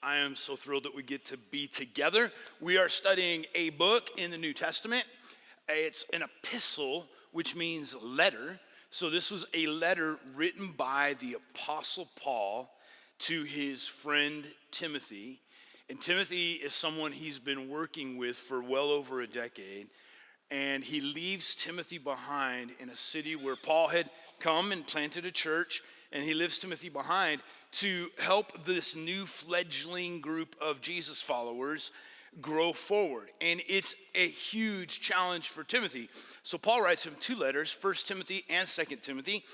I am so thrilled that we get to be together. We are studying a book in the New Testament. It's an epistle, which means letter. So this was a letter written by the Apostle Paul to his friend Timothy. And Timothy is someone he's been working with for well over a decade. And he leaves Timothy behind in a city where Paul had come and planted a church. And he leaves Timothy behind to help this new fledgling group of Jesus followers grow forward. And it's a huge challenge for Timothy. So Paul writes him two letters, 1 Timothy and 2 Timothy.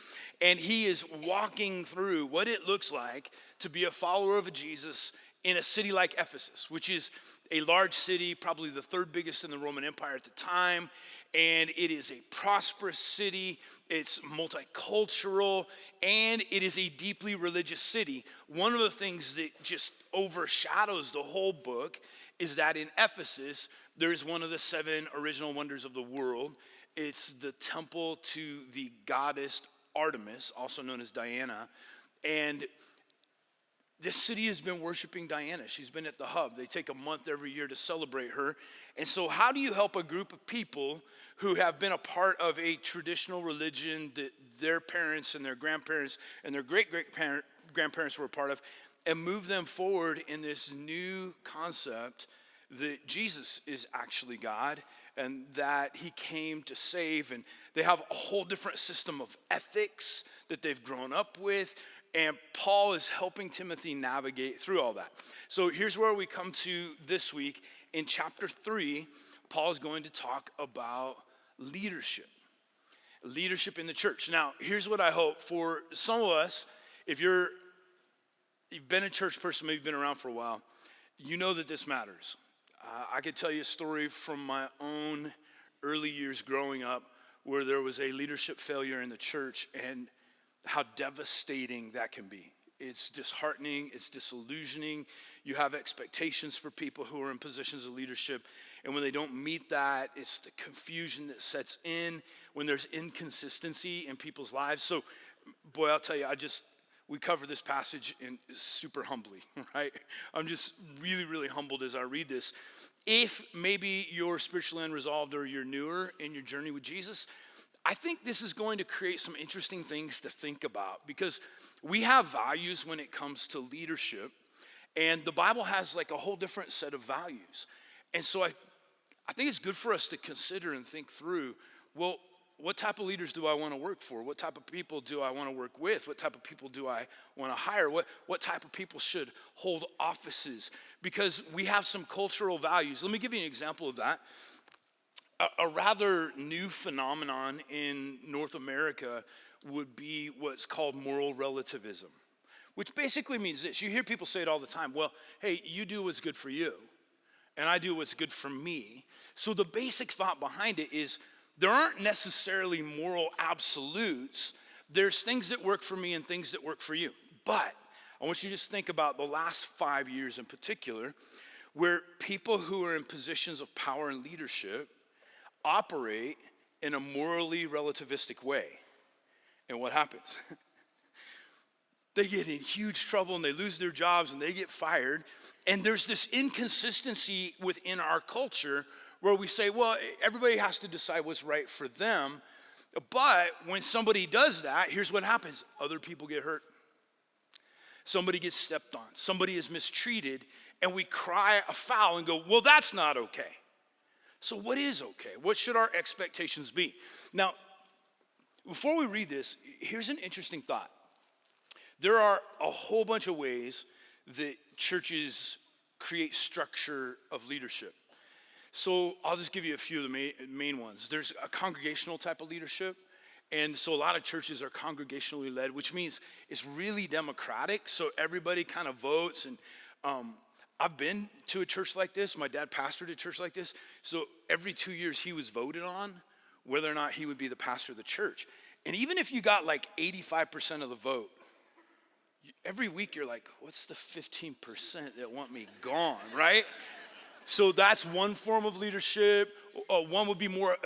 And he is walking through what it looks like to be a follower of Jesus in a city like Ephesus, which is a large city, probably the third biggest in the Roman Empire at the time. And it is a prosperous city, it's multicultural, and it is a deeply religious city. One of the things that just overshadows the whole book is that in Ephesus, there's one of the 7 original wonders of the world. It's the temple to the goddess Artemis, also known as Diana. And this city has been worshiping Diana. She's been at the hub. They take a month every year to celebrate her. And so how do you help a group of people who have been a part of a traditional religion that their parents and their grandparents and their great-great-grandparents were a part of, and move them forward in this new concept that Jesus is actually God and that he came to save? And they have a whole different system of ethics that they've grown up with. And Paul is helping Timothy navigate through all that. So here's where we come to this week. In chapter 3, Paul is going to talk about leadership in the church. Now, here's what I hope for some of us. If you've been a church person, maybe you've been around for a while, you know that this matters. I could tell you a story from my own early years growing up where there was a leadership failure in the church and how devastating that can be. It's disheartening, it's disillusioning. You have expectations for people who are in positions of leadership, and when they don't meet that, it's the confusion that sets in when there's inconsistency in people's lives. So, boy, I'll tell you, we cover this passage in super humbly, right? I'm just really, really humbled as I read this. If maybe you're spiritually unresolved or you're newer in your journey with Jesus, I think this is going to create some interesting things to think about, because we have values when it comes to leadership, and the Bible has like a whole different set of values. And so I think it's good for us to consider and think through, well, what type of leaders do I want to work for? What type of people do I want to work with? What type of people do I want to hire? What type of people should hold offices? Because we have some cultural values. Let me give you an example of that. A rather new phenomenon in North America would be what's called moral relativism, which basically means this. You hear people say it all the time. Well, hey, you do what's good for you, and I do what's good for me. So the basic thought behind it is there aren't necessarily moral absolutes. There's things that work for me and things that work for you. But I want you to just think about the last 5 years in particular, where people who are in positions of power and leadership operate in a morally relativistic way. And what happens? They get in huge trouble and they lose their jobs and they get fired. And there's this inconsistency within our culture where we say, well, everybody has to decide what's right for them. But when somebody does that, here's what happens. Other people get hurt. Somebody gets stepped on. Somebody is mistreated. And we cry foul and go, well, that's not okay. So what is okay? What should our expectations be? Now, before we read this, here's an interesting thought. There are a whole bunch of ways that churches create structure of leadership. So I'll just give you a few of the main ones. There's a congregational type of leadership. And so a lot of churches are congregationally led, which means it's really democratic. So everybody kind of votes. And I've been to a church like this. My dad pastored a church like this. So every 2 years he was voted on whether or not he would be the pastor of the church. And even if you got like 85% of the vote, every week you're like, what's the 15% that want me gone, right? So that's one form of leadership. One would be more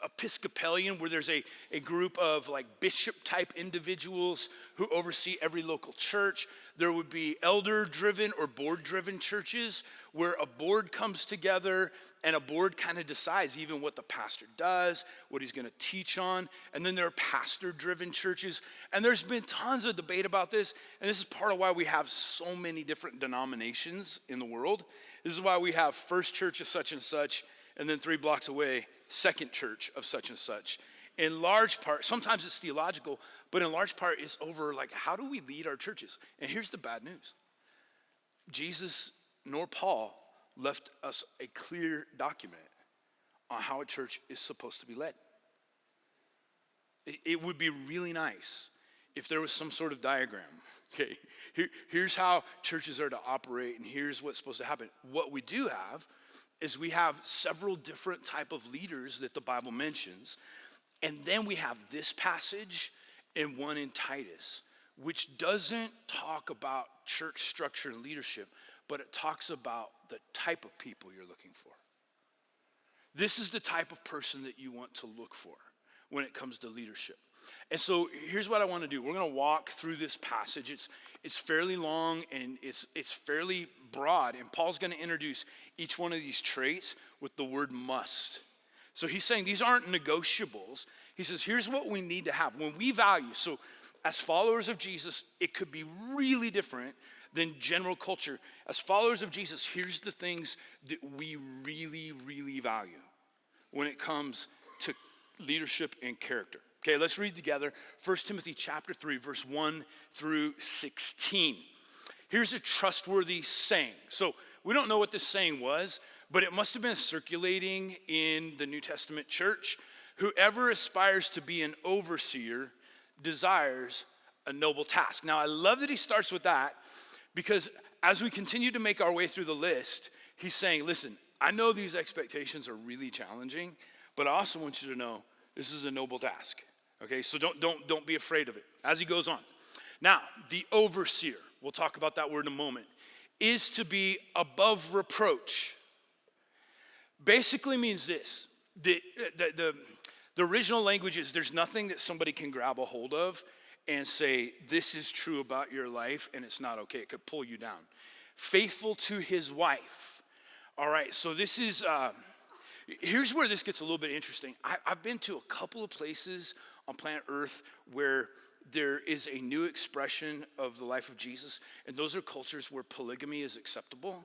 Episcopalian, where there's a group of like bishop type individuals who oversee every local church. There would be elder driven or board driven churches where a board comes together and a board kind of decides even what the pastor does, what he's going to teach on. And then there are pastor driven churches. And there's been tons of debate about this. And this is part of why we have so many different denominations in the world. This is why we have First Church of such and such, and then 3 blocks away, Second Church of such and such. In large part, sometimes it's theological, but in large part it's over like, how do we lead our churches? And here's the bad news. Jesus nor Paul left us a clear document on how a church is supposed to be led. It would be really nice if there was some sort of diagram. Okay, here's how churches are to operate, and here's what's supposed to happen. What we do have is we have several different type of leaders that the Bible mentions, and then we have this passage and one in Titus, which doesn't talk about church structure and leadership, but it talks about the type of people you're looking for. This is the type of person that you want to look for when it comes to leadership. And so here's what I want to do. We're going to walk through this passage. It's fairly long and it's fairly broad. And Paul's going to introduce each one of these traits with the word must. So he's saying these aren't negotiables. He says, here's what we need to have. When we value, so as followers of Jesus, it could be really different than general culture. As followers of Jesus, here's the things that we really, really value when it comes to leadership and character. Okay, let's read together 1 Timothy chapter 3, verse 1 through 16. Here's a trustworthy saying. So we don't know what this saying was, but it must have been circulating in the New Testament church. Whoever aspires to be an overseer desires a noble task. Now, I love that he starts with that, because as we continue to make our way through the list, he's saying, listen, I know these expectations are really challenging, but I also want you to know this is a noble task. Okay, so don't be afraid of it. As he goes on. Now, the overseer, we'll talk about that word in a moment, is to be above reproach. Basically means this. The original language is there's nothing that somebody can grab a hold of and say, this is true about your life and it's not okay. It could pull you down. Faithful to his wife. All right, so this is, here's where this gets a little bit interesting. I've been to a couple of places on planet Earth where there is a new expression of the life of Jesus, and those are cultures where polygamy is acceptable.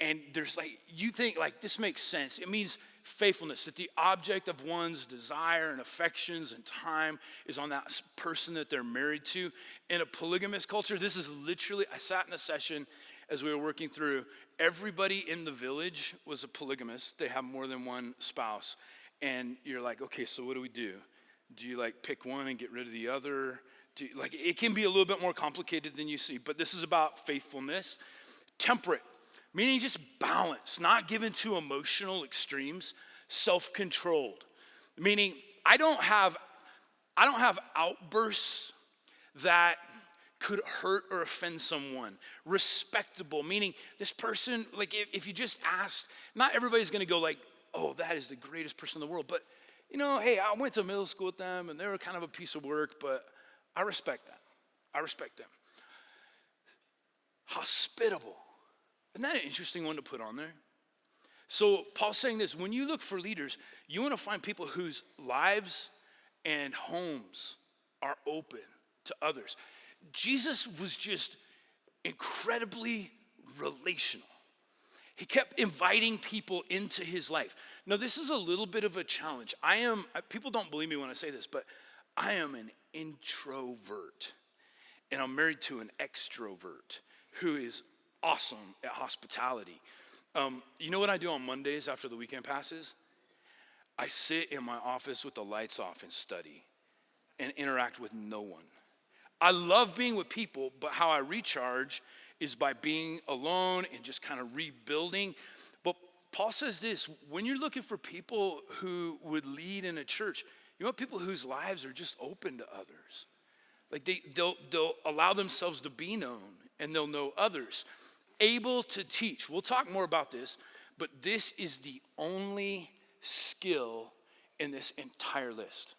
And there's like, you think like this makes sense. It means faithfulness, that the object of one's desire and affections and time is on that person that they're married to. In a polygamous culture, this is literally, I sat in a session as we were working through, everybody in the village was a polygamist. They have more than one spouse. And you're like, okay, so what do we do? Do you like pick one and get rid of the other? It can be a little bit more complicated than you see, but this is about faithfulness. Temperate, meaning just balance, not given to emotional extremes. Self-controlled, meaning I don't have outbursts that could hurt or offend someone. Respectable, meaning this person, like if you just asked, not everybody's gonna go like, oh, that is the greatest person in the world, but you know, hey, I went to middle school with them and they were kind of a piece of work, but I respect them. I respect them. Hospitable. Isn't that an interesting one to put on there? So Paul's saying this, when you look for leaders, you want to find people whose lives and homes are open to others. Jesus was just incredibly relational. He kept inviting people into his life. Now, this is a little bit of a challenge. People don't believe me when I say this, but I am an introvert, and I'm married to an extrovert who is awesome at hospitality. You know what I do on Mondays after the weekend passes? I sit in my office with the lights off and study and interact with no one. I love being with people, but how I recharge is by being alone and just kind of rebuilding. But Paul says this, when you're looking for people who would lead in a church, you want people whose lives are just open to others. Like they'll allow themselves to be known and they'll know others. Able to teach. We'll talk more about this, but this is the only skill in this entire list.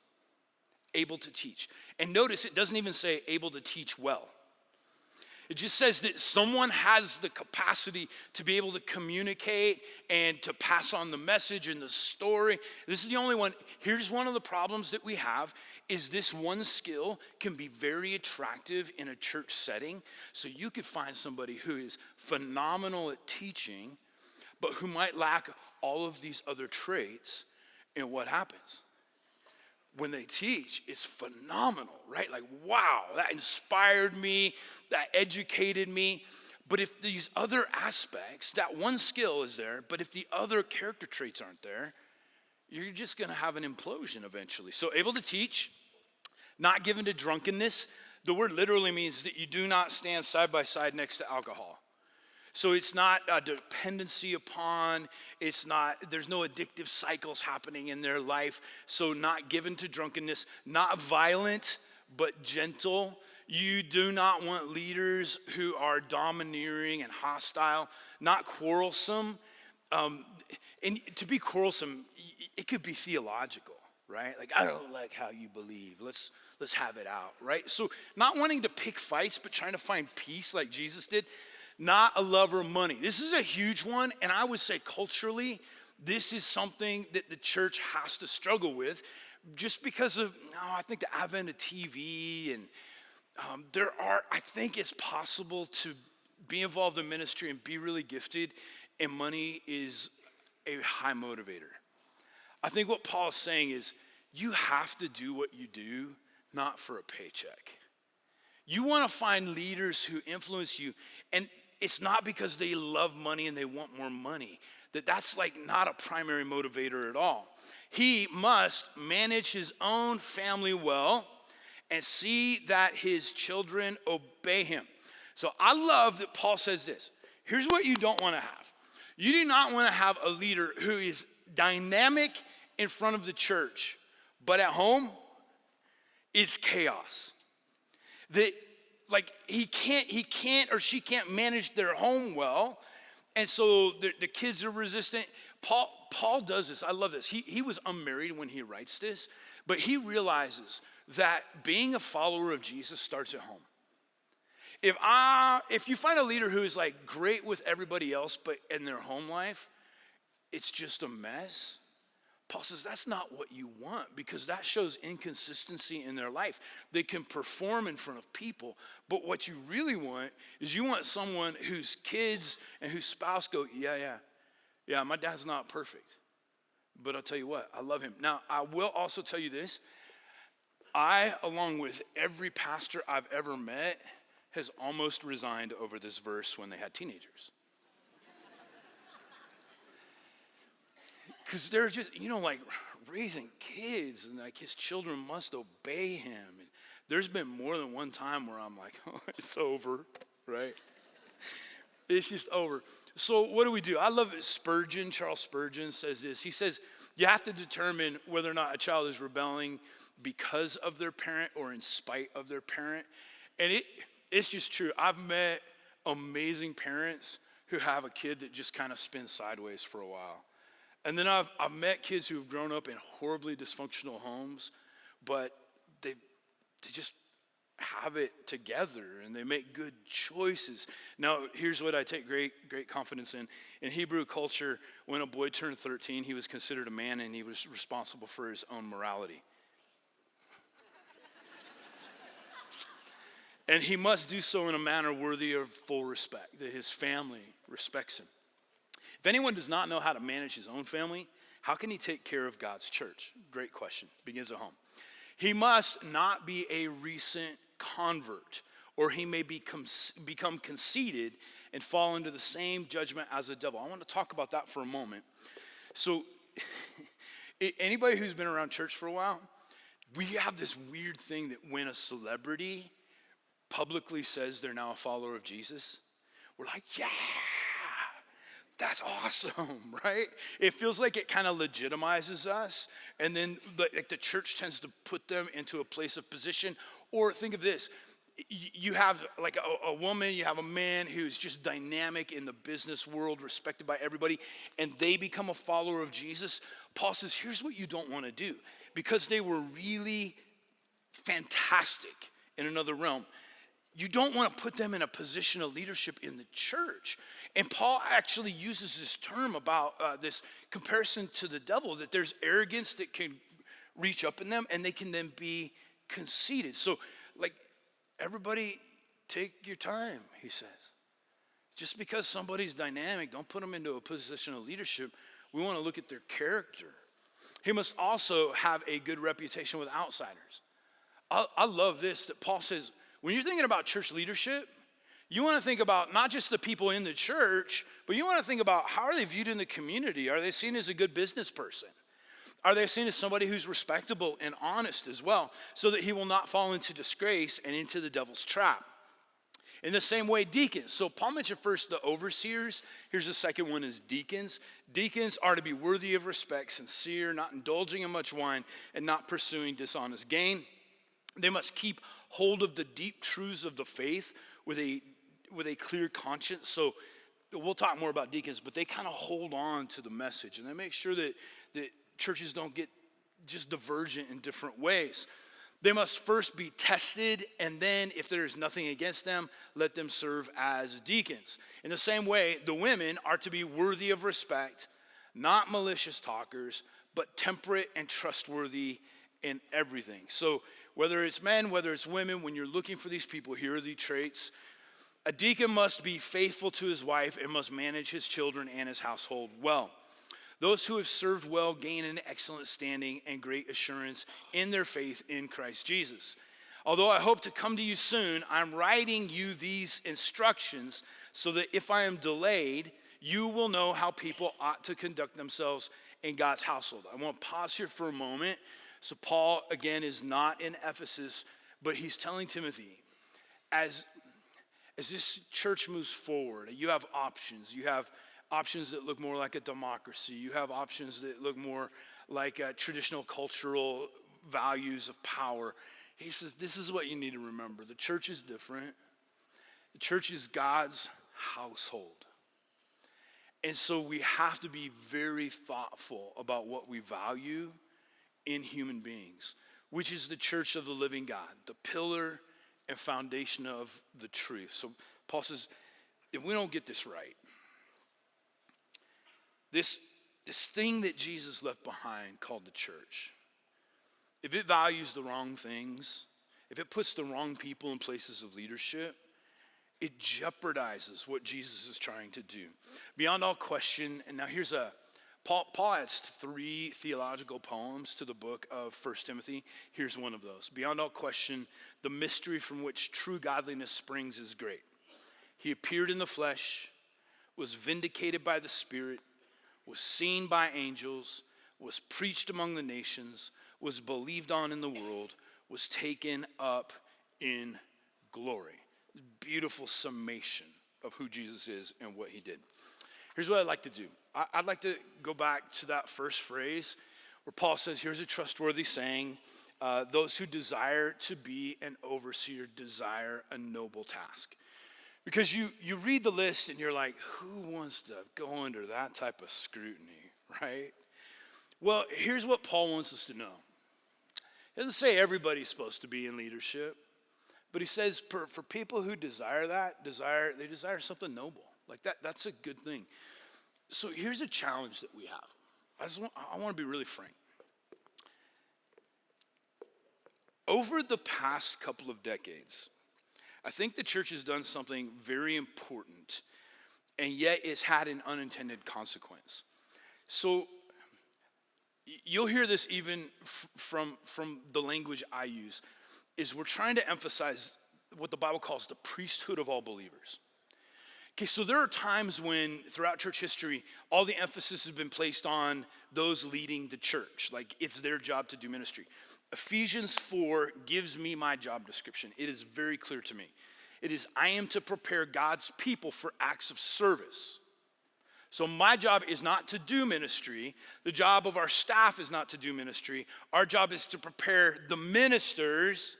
Able to teach. And notice it doesn't even say able to teach well. It just says that someone has the capacity to be able to communicate and to pass on the message and the story. This is the only one. Here's one of the problems that we have is this one skill can be very attractive in a church setting. So you could find somebody who is phenomenal at teaching, but who might lack all of these other traits. And what happens? When they teach, it's phenomenal, right? Like, wow, that inspired me, that educated me. But if these other aspects, that one skill is there, but if the other character traits aren't there, you're just gonna have an implosion eventually. So able to teach, not given to drunkenness. The word literally means that you do not stand side by side next to alcohol. So it's not a dependency upon, there's no addictive cycles happening in their life. So not given to drunkenness, not violent, but gentle. You do not want leaders who are domineering and hostile, not quarrelsome. And to be quarrelsome, it could be theological, right? Like, I don't like how you believe. Let's have it out, right? So not wanting to pick fights, but trying to find peace like Jesus did. Not a lover of money. This is a huge one, and I would say culturally, this is something that the church has to struggle with just because of, I think the advent of TV, and I think it's possible to be involved in ministry and be really gifted, and money is a high motivator. I think what Paul's saying is, you have to do what you do, not for a paycheck. You want to find leaders who influence you, and it's not because they love money and they want more money. That's like not a primary motivator at all. He must manage his own family well and see that his children obey him. So I love that Paul says this. Here's what you don't want to have. You do not want to have a leader who is dynamic in front of the church, but at home, it's chaos. That like he can't or she can't manage their home well, and so the kids are resistant. Paul does this. I love this. He was unmarried when he writes this, but he realizes that being a follower of Jesus starts at home. If you find a leader who is like great with everybody else, but in their home life, it's just a mess. Paul says that's not what you want, because that shows inconsistency in their life. They can perform in front of people, but what you really want is you want someone whose kids and whose spouse go, yeah, my dad's not perfect, but I'll tell you what, I love him. Now, I will also tell you this. I, along with every pastor I've ever met, has almost resigned over this verse when they had teenagers. Because they're just, like raising kids, and like his children must obey him. And there's been more than one time where I'm like, oh, it's over, right? It's just over. So what do? I love it. Charles Spurgeon says this. He says, you have to determine whether or not a child is rebelling because of their parent or in spite of their parent. And it's just true. I've met amazing parents who have a kid that just kind of spins sideways for a while. And then I've met kids who have grown up in horribly dysfunctional homes, but they just have it together and they make good choices. Now, here's what I take great confidence in. In Hebrew culture, when a boy turned 13, he was considered a man and he was responsible for his own morality. And he must do so in a manner worthy of full respect, that his family respects him. If anyone does not know how to manage his own family, how can he take care of God's church? Great question. Begins at home. He must not be a recent convert, or he may become conceited and fall into the same judgment as the devil. I want to talk about that for a moment. So anybody who's been around church for a while, we have this weird thing that when a celebrity publicly says they're now a follower of Jesus, we're like, yeah, that's awesome, right? It feels like it kind of legitimizes us, and then like the church tends to put them into a place of position. Or think of this, you have like a woman, you have a man who's just dynamic in the business world, respected by everybody, and they become a follower of Jesus. Paul says, here's what you don't want to do. Because they were really fantastic in another realm, you don't want to put them in a position of leadership in the church. And Paul actually uses this term about this comparison to the devil, that there's arrogance that can reach up in them and they can then be conceited. So like, everybody take your time, he says. Just because somebody's dynamic, don't put them into a position of leadership. We want to look at their character. He must also have a good reputation with outsiders. I love this, that Paul says, when you're thinking about church leadership, you want to think about not just the people in the church, but you want to think about how are they viewed in the community? Are they seen as a good business person? Are they seen as somebody who's respectable and honest as well, so that he will not fall into disgrace and into the devil's trap? In the same way, deacons. So Paul mentioned first the overseers. Here's the second one is deacons. Deacons are to be worthy of respect, sincere, not indulging in much wine, and not pursuing dishonest gain. They must keep hold of the deep truths of the faith with a clear conscience. So we'll talk more about deacons, but they kind of hold on to the message, and they make sure that churches don't get just divergent in different ways. They must first be tested, and then if there is nothing against them, let them serve as deacons. In the same way, the women are to be worthy of respect, not malicious talkers, but temperate and trustworthy in everything. So whether it's men, whether it's women, when you're looking for these people, here are the traits. A deacon must be faithful to his wife and must manage his children and his household well. Those who have served well gain an excellent standing and great assurance in their faith in Christ Jesus. Although I hope to come to you soon, I'm writing you these instructions so that if I am delayed, you will know how people ought to conduct themselves in God's household. I want to pause here for a moment. So Paul, again, is not in Ephesus, but he's telling Timothy, as this church moves forward, you have options. You have options that look more like a democracy. You have options that look more like traditional cultural values of power. He says, this is what you need to remember. The church is different. The church is God's household. And so we have to be very thoughtful about what we value in human beings, which is the church of the living God, the pillar and foundation of the truth. So Paul says, if we don't get this right, this thing that Jesus left behind called the church, if it values the wrong things, if it puts the wrong people in places of leadership, it jeopardizes what Jesus is trying to do. Beyond all question, and now here's Paul adds 3 theological poems to the book of 1 Timothy. Here's one of those. Beyond all question, the mystery from which true godliness springs is great. He appeared in the flesh, was vindicated by the Spirit, was seen by angels, was preached among the nations, was believed on in the world, was taken up in glory. Beautiful summation of who Jesus is and what he did. Here's what I'd like to do. I'd like to go back to that first phrase where Paul says, here's a trustworthy saying, those who desire to be an overseer desire a noble task. Because you read the list and you're like, who wants to go under that type of scrutiny, right? Well, here's what Paul wants us to know. He doesn't say everybody's supposed to be in leadership, but he says for people who desire that, they desire something noble. Like that's a good thing. So here's a challenge that we have. I want to be really frank. Over the past couple of decades, I think the church has done something very important, and yet it's had an unintended consequence. So you'll hear this even from the language I use, is we're trying to emphasize what the Bible calls the priesthood of all believers. Okay, so there are times when throughout church history, all the emphasis has been placed on those leading the church. Like it's their job to do ministry. Ephesians 4 gives me my job description. It is very clear to me. It is, I am to prepare God's people for acts of service. So my job is not to do ministry. The job of our staff is not to do ministry. Our job is to prepare the ministers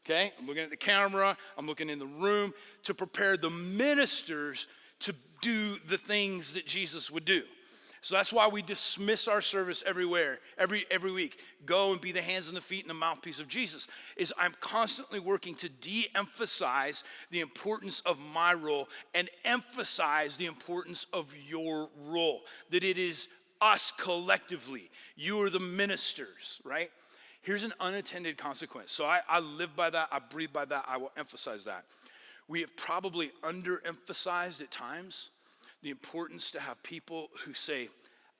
Okay, I'm looking at the camera, I'm looking in the room to prepare the ministers to do the things that Jesus would do. So that's why we dismiss our service every week. Go and be the hands and the feet and the mouthpiece of Jesus. Is I'm constantly working to de-emphasize the importance of my role and emphasize the importance of your role. That it is us collectively. You are the ministers, right? Here's an unintended consequence. So I live by that, I breathe by that, I will emphasize that. We have probably underemphasized at times the importance to have people who say,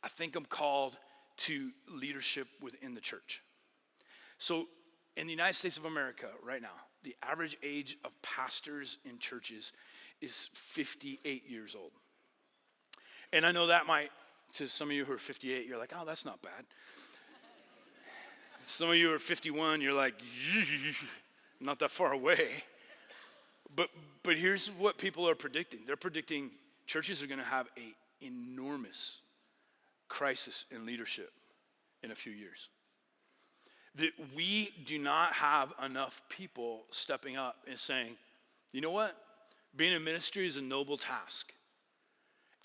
I think I'm called to leadership within the church. So in the United States of America right now, the average age of pastors in churches is 58 years old. And I know that might, to some of you who are 58, you're like, oh, that's not bad. Some of you are 51, you're like, not that far away. But here's what people are predicting. They're predicting churches are going to have an enormous crisis in leadership in a few years. That we do not have enough people stepping up and saying, you know what? Being in ministry is a noble task.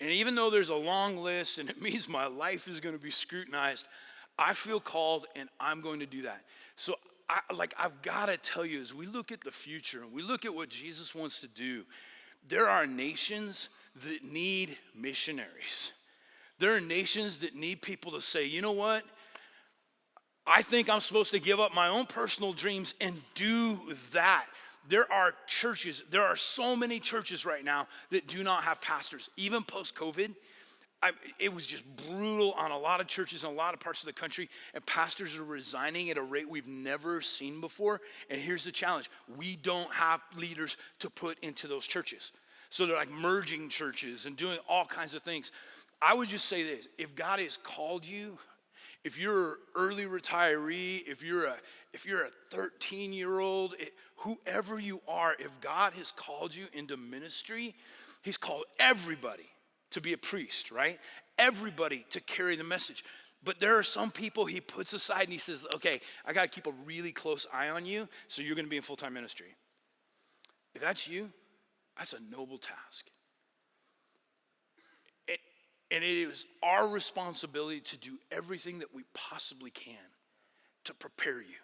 And even though there's a long list and it means my life is going to be scrutinized, I feel called and I'm going to do that. So I've got to tell you, as we look at the future and we look at what Jesus wants to do, there are nations that need missionaries. There are nations that need people to say, you know what? I think I'm supposed to give up my own personal dreams and do that. There are churches, there are so many churches right now that do not have pastors. Even post-COVID, it was just brutal on a lot of churches in a lot of parts of the country, and pastors are resigning at a rate we've never seen before. And here's the challenge. We don't have leaders to put into those churches. So they're like merging churches and doing all kinds of things. I would just say this, if God has called you, if you're an early retiree, if you're a 13-year-old, whoever you are, if God has called you into ministry, he's called everybody to be a priest, right? Everybody to carry the message. But there are some people he puts aside and he says, okay, I got to keep a really close eye on you, so you're going to be in full-time ministry. If that's you, that's a noble task. And it is our responsibility to do everything that we possibly can to prepare you.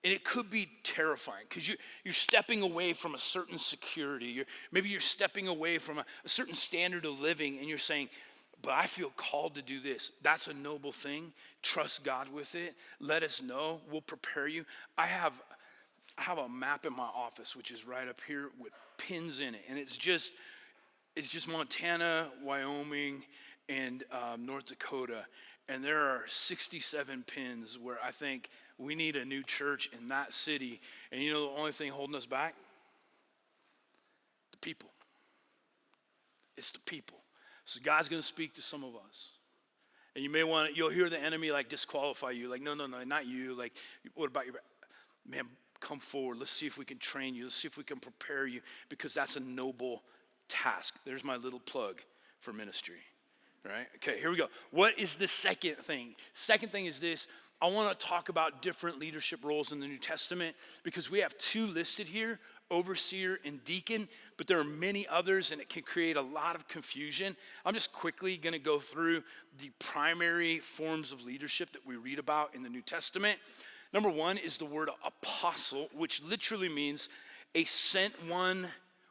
And it could be terrifying because you're stepping away from a certain security. Maybe you're stepping away from a certain standard of living and you're saying, but I feel called to do this. That's a noble thing. Trust God with it. Let us know. We'll prepare you. I have a map in my office, which is right up here with pins in it. And it's just Montana, Wyoming, and North Dakota. And there are 67 pins where I think we need a new church in that city. And you know the only thing holding us back? The people. It's the people. So God's going to speak to some of us. And you'll hear the enemy like disqualify you. Like, no, not you. Like, what about your, man, come forward. Let's see if we can train you. Let's see if we can prepare you because that's a noble task. There's my little plug for ministry. All right? Okay, here we go. What is the second thing? Second thing is this. I want to talk about different leadership roles in the New Testament because we have two listed here, overseer and deacon, but there are many others and it can create a lot of confusion. I'm just quickly going to go through the primary forms of leadership that we read about in the New Testament. Number one is the word apostle, which literally means a sent one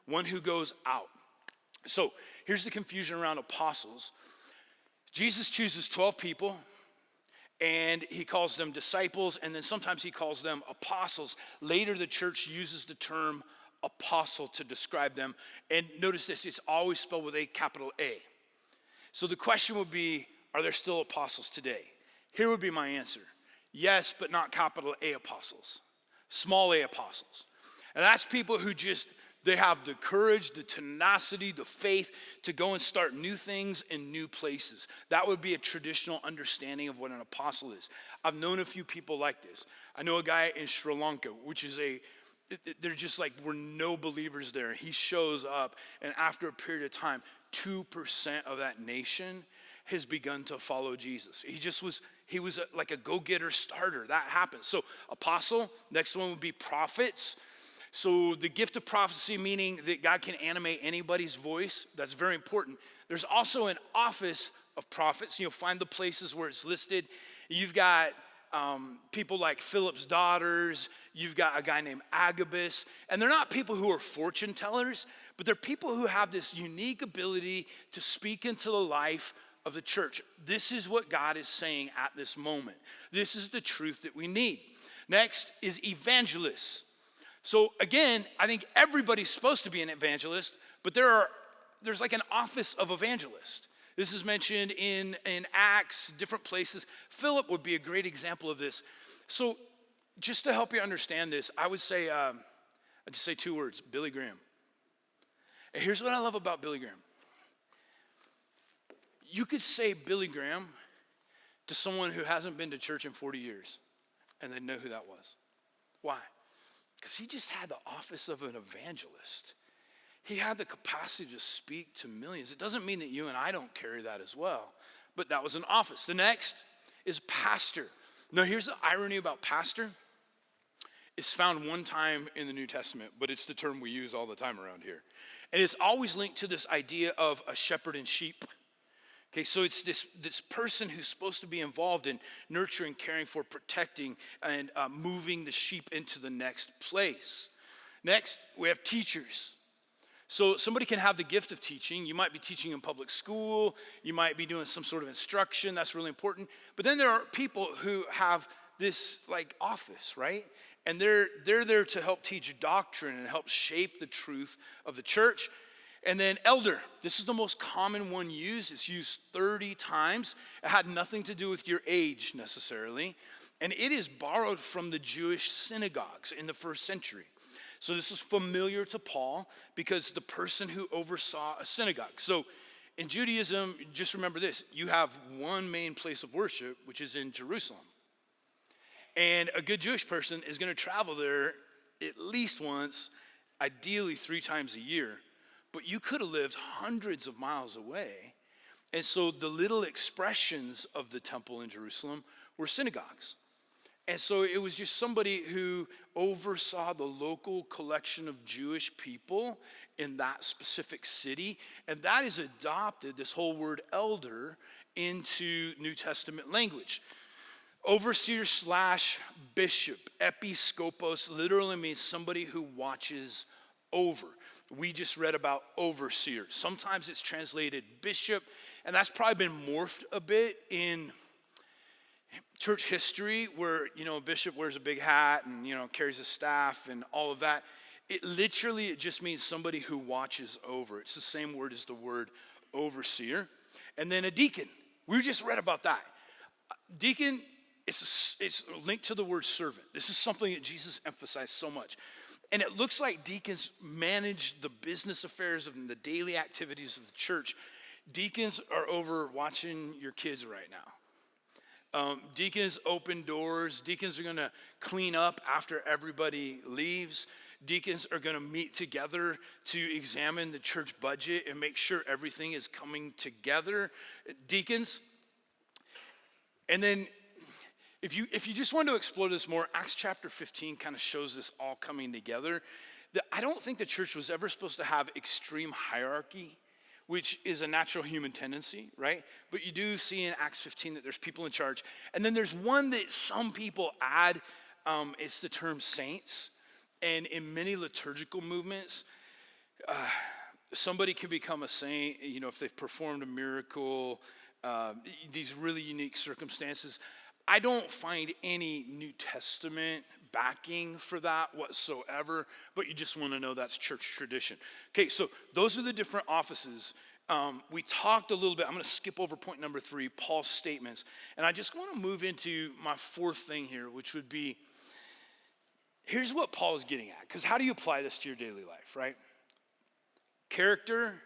who goes out. So here's the confusion around apostles. Jesus chooses 12 people, and he calls them disciples, and then sometimes he calls them apostles. Later, the church uses the term apostle to describe them. And notice this, it's always spelled with a capital A. So the question would be, are there still apostles today? Here would be my answer. Yes, but not capital A apostles. Small a apostles. And that's people who they have the courage, the tenacity, the faith to go and start new things in new places. That would be a traditional understanding of what an apostle is. I've known a few people like this. I know a guy in Sri Lanka, which is they're just like, we're no believers there. He shows up, and after a period of time, 2% of that nation has begun to follow Jesus. He was like a go-getter starter. That happened. So apostle, next one would be prophets. So the gift of prophecy, meaning that God can animate anybody's voice. That's very important. There's also an office of prophets. You'll find the places where it's listed. You've got people like Philip's daughters. You've got a guy named Agabus. And they're not people who are fortune tellers, but they're people who have this unique ability to speak into the life of the church. This is what God is saying at this moment. This is the truth that we need. Next is evangelists. So again, I think everybody's supposed to be an evangelist, but there's like an office of evangelist. This is mentioned in Acts, different places. Philip would be a great example of this. So just to help you understand this, I would say, I'd just say two words, Billy Graham. And here's what I love about Billy Graham. You could say Billy Graham to someone who hasn't been to church in 40 years, and they'd know who that was. Why? Because he just had the office of an evangelist. He had the capacity to speak to millions. It doesn't mean that you and I don't carry that as well, but that was an office. The next is pastor. Now, here's the irony about pastor. It's found one time in the New Testament, but it's the term we use all the time around here. And it's always linked to this idea of a shepherd and sheep. Okay, so it's this person who's supposed to be involved in nurturing, caring for, protecting, and moving the sheep into the next place. Next, we have teachers. So somebody can have the gift of teaching. You might be teaching in public school. You might be doing some sort of instruction. That's really important. But then there are people who have this like office, right? And they're there to help teach doctrine and help shape the truth of the church. And then elder, this is the most common one used. It's used 30 times. It had nothing to do with your age necessarily. And it is borrowed from the Jewish synagogues in the first century. So this is familiar to Paul because the person who oversaw a synagogue. So in Judaism, just remember this, you have one main place of worship, which is in Jerusalem. And a good Jewish person is going to travel there at least once, ideally 3 times a year. But you could have lived hundreds of miles away. And so the little expressions of the temple in Jerusalem were synagogues. And so it was just somebody who oversaw the local collection of Jewish people in that specific city. And that is adopted, this whole word elder, into New Testament language. Overseer / bishop, episkopos, literally means somebody who watches over. We just read about overseer. Sometimes it's translated bishop, and that's probably been morphed a bit in church history where, a bishop wears a big hat and, carries a staff and all of that. It just means somebody who watches over. It's the same word as the word overseer. And then a deacon. We just read about that. Deacon, it's linked to the word servant. This is something that Jesus emphasized so much. And it looks like deacons manage the business affairs and the daily activities of the church. Deacons are over watching your kids right now. Deacons open doors. Deacons are going to clean up after everybody leaves. Deacons are going to meet together to examine the church budget and make sure everything is coming together. Deacons. And then if you just want to explore this more, Acts chapter 15 kind of shows this all coming together. I don't think the church was ever supposed to have extreme hierarchy, which is a natural human tendency, right? But you do see in Acts 15 that there's people in charge. And then there's one that some people add, it's the term saints. And in many liturgical movements, somebody can become a saint, if they've performed a miracle, these really unique circumstances. I don't find any New Testament backing for that whatsoever, but you just want to know that's church tradition. Okay, so those are the different offices. We talked a little bit. I'm going to skip over point number 3, Paul's statements. And I just want to move into my 4th thing here, which would be, here's what Paul is getting at. Because how do you apply this to your daily life, right? Character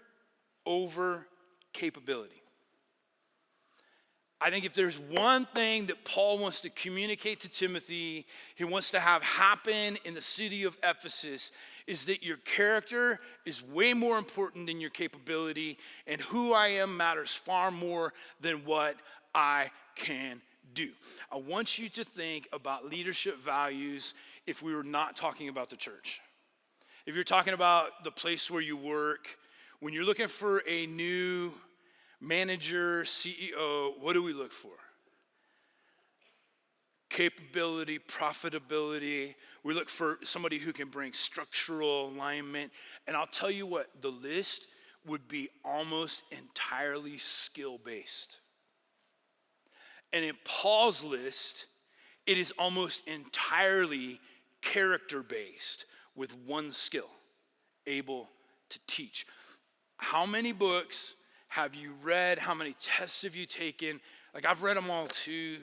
over capability. I think if there's one thing that Paul wants to communicate to Timothy, he wants to have happen in the city of Ephesus, is that your character is way more important than your capability, and who I am matters far more than what I can do. I want you to think about leadership values if we were not talking about the church. If you're talking about the place where you work, when you're looking for a new manager, CEO, what do we look for? Capability, profitability. We look for somebody who can bring structural alignment. And I'll tell you what, the list would be almost entirely skill-based. And in Paul's list, it is almost entirely character-based with one skill, able to teach. How many books have you read? How many tests have you taken? Like, I've read them all too.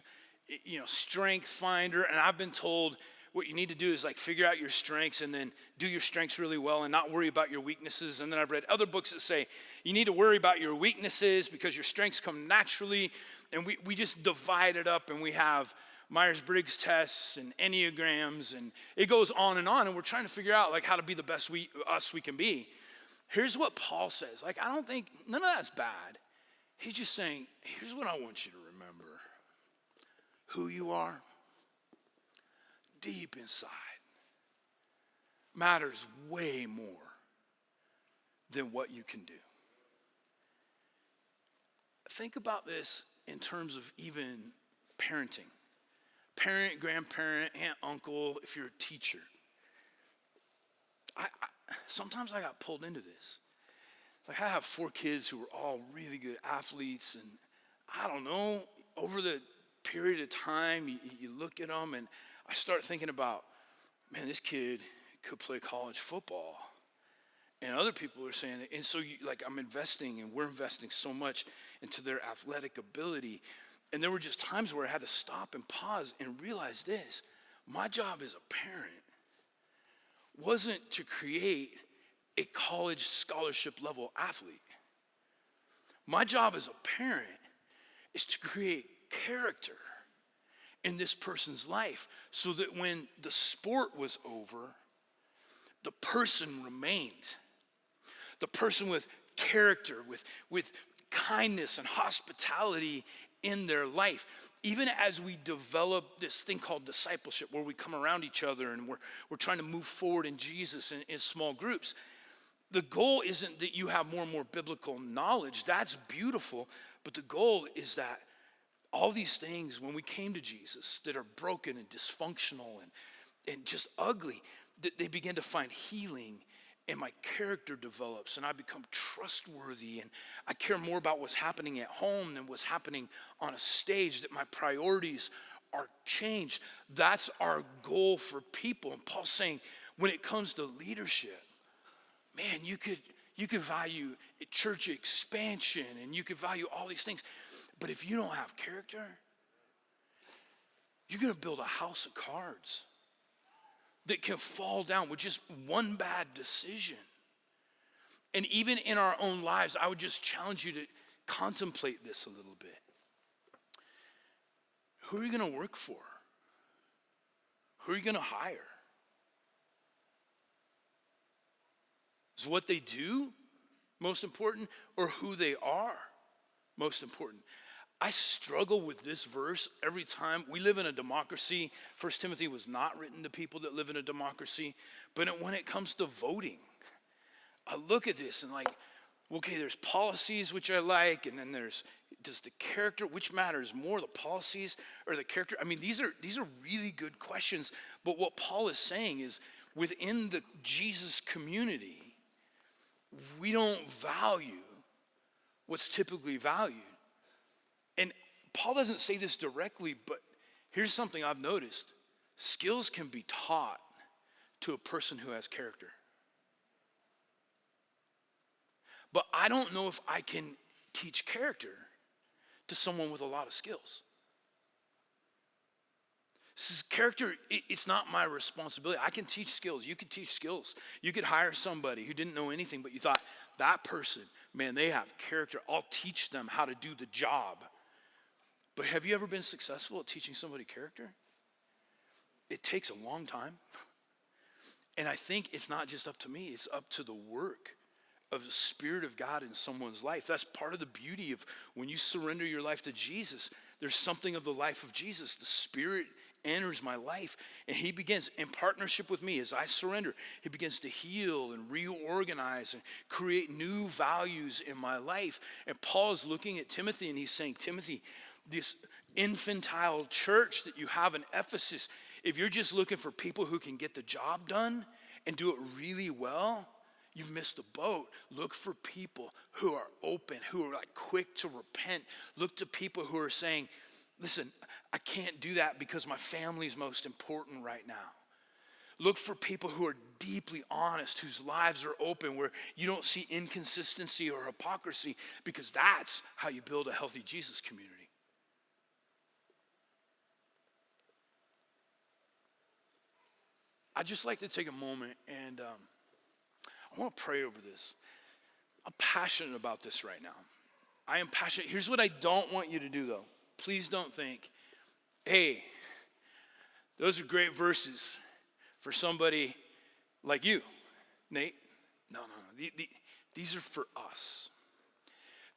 Strength Finder, and I've been told what you need to do is like figure out your strengths and then do your strengths really well and not worry about your weaknesses. And then I've read other books that say you need to worry about your weaknesses because your strengths come naturally. And we just divide it up, and we have Myers-Briggs tests and Enneagrams, and it goes on, and we're trying to figure out like how to be the best we can be. Here's what Paul says. Like, I don't think none of that's bad. He's just saying, here's what I want you to remember. Who you are, deep inside, matters way more than what you can do. Think about this in terms of even parenting. Parent, grandparent, aunt, uncle, if you're a teacher. Sometimes I got pulled into this. Like, I have 4 kids who are all really good athletes, and I don't know, over the period of time, you look at them, and I start thinking about, man, this kid could play college football. And other people are saying that. And so I'm investing, and we're investing so much into their athletic ability. And there were just times where I had to stop and pause and realize this. My job as a parent wasn't to create a college scholarship level athlete. My job as a parent is to create character in this person's life so that when the sport was over, the person remained. The person with character, with kindness and hospitality in their life. Even as we develop this thing called discipleship, where we come around each other and we're trying to move forward in Jesus in small groups, the goal isn't that you have more and more biblical knowledge. That's beautiful. But the goal is that all these things, when we came to Jesus, that are broken and dysfunctional and just ugly, that they begin to find healing, and my character develops, and I become trustworthy, and I care more about what's happening at home than what's happening on a stage, that my priorities are changed. That's our goal for people. And Paul's saying, when it comes to leadership, man, you could value church expansion, and you could value all these things. But if you don't have character, you're going to build a house of cards that can fall down with just one bad decision. And even in our own lives, I would just challenge you to contemplate this a little bit. Who are you going to work for? Who are you going to hire? Is what they do most important, or who they are most important? I struggle with this verse every time. We live in a democracy. 1 Timothy was not written to people that live in a democracy. But when it comes to voting, I look at this and like, okay, there's policies which I like, and then does the character, which matters more, the policies or the character? I mean, these are really good questions. But what Paul is saying is, within the Jesus community, we don't value what's typically valued. And Paul doesn't say this directly, but here's something I've noticed. Skills can be taught to a person who has character. But I don't know if I can teach character to someone with a lot of skills. This is character, it's not my responsibility. I can teach skills. You can teach skills. You could hire somebody who didn't know anything, but you thought, that person, man, they have character. I'll teach them how to do the job. But have you ever been successful at teaching somebody character? It takes a long time. And I think it's not just up to me, it's up to the work of the Spirit of God in someone's life. That's part of the beauty of when you surrender your life to Jesus, there's something of the life of Jesus. The Spirit enters my life, and he begins in partnership with me as I surrender. He begins to heal and reorganize and create new values in my life. And Paul is looking at Timothy, and he's saying, Timothy, this infantile church that you have in Ephesus, if you're just looking for people who can get the job done and do it really well, you've missed the boat. Look for people who are open, who are like quick to repent. Look to people who are saying, listen, I can't do that because my family's most important right now. Look for people who are deeply honest, whose lives are open, where you don't see inconsistency or hypocrisy, because that's how you build a healthy Jesus community. I'd just like to take a moment and I want to pray over this. I'm passionate about this right now. I am passionate. Here's what I don't want you to do, though. Please don't think, hey, those are great verses for somebody like you, Nate. No. These are for us,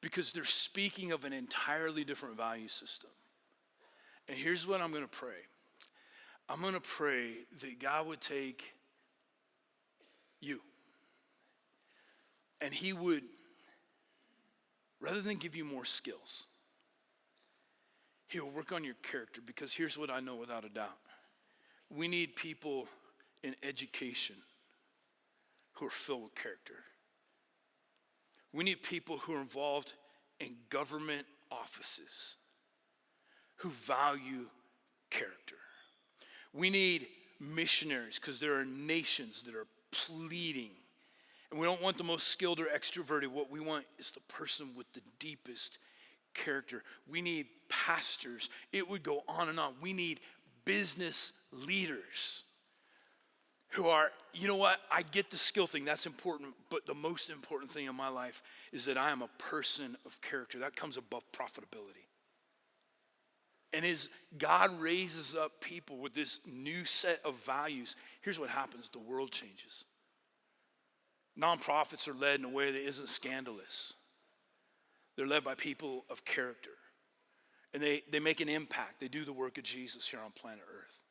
because they're speaking of an entirely different value system. And here's what I'm going to pray. I'm going to pray that God would take you, and he would, rather than give you more skills, he'll work on your character. Because here's what I know without a doubt. We need people in education who are filled with character. We need people who are involved in government offices who value character. We need missionaries, because there are nations that are pleading. And we don't want the most skilled or extroverted. What we want is the person with the deepest character. We need pastors. It would go on and on. We need business leaders who are, you know what, I get the skill thing, that's important, but the most important thing in my life is that I am a person of character. That comes above profitability. And as God raises up people with this new set of values, here's what happens: the world changes. Nonprofits are led in a way that isn't scandalous. They're led by people of character. And they make an impact. They do the work of Jesus here on planet Earth.